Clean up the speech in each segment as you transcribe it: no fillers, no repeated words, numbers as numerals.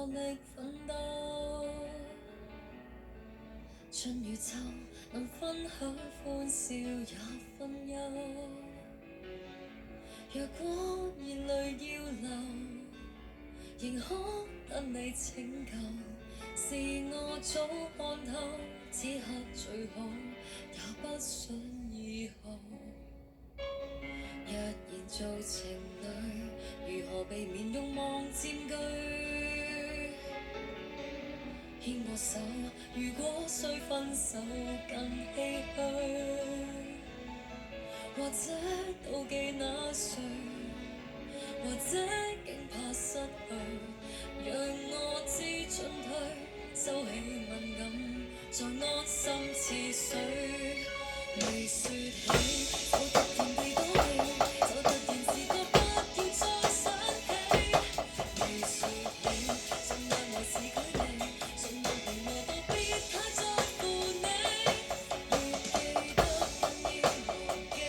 力奮鬥。春與秋能分享歡笑也分憂。若果熱淚要流，仍可得你拯救。是我早看透，此刻最好，也不想以後。若然做情侶，如何避免慾望佔據？牽我手，如果需分手更唏噓。或者妒忌那誰，或者竟怕失去，讓我知進退，收起敏感，再安心似水。未說起，就突然被躲避，就突然自覺不要再想起。未說起，盡量維持距離，盡量平和到別太在乎你。要記得更要忘記，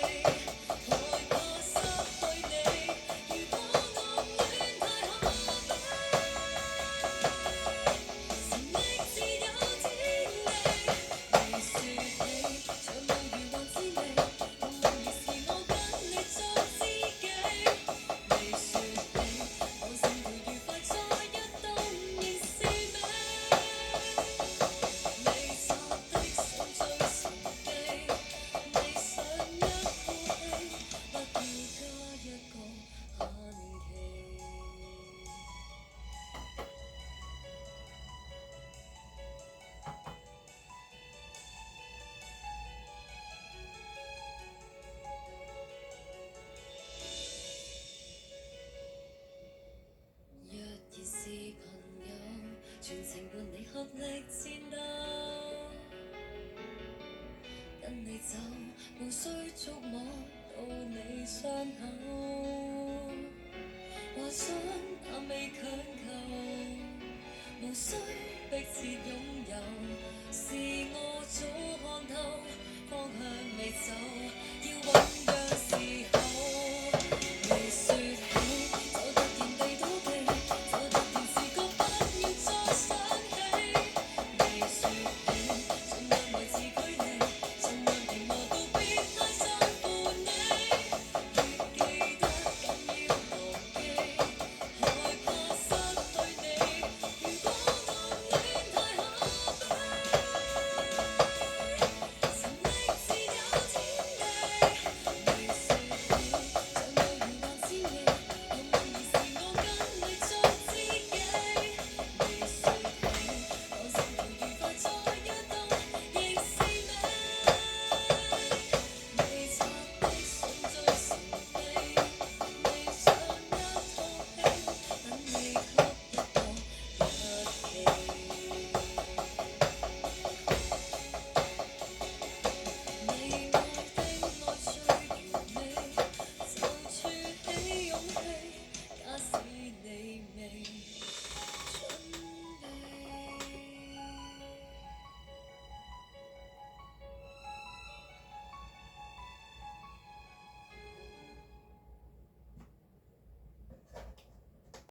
害怕失去你。如果暗戀太可悲，神秘自有天理。未說起，像夢如幻之美，夢夢兒是我跟你做知己。未說起，望心跳愉快再一動仍是美。你摘的想最神秘，你想一呼氣，不要加一個限期。若然是朋友，全程伴你合力戰鬥，跟你走，無需觸摸到你傷口。話想但未強求，無需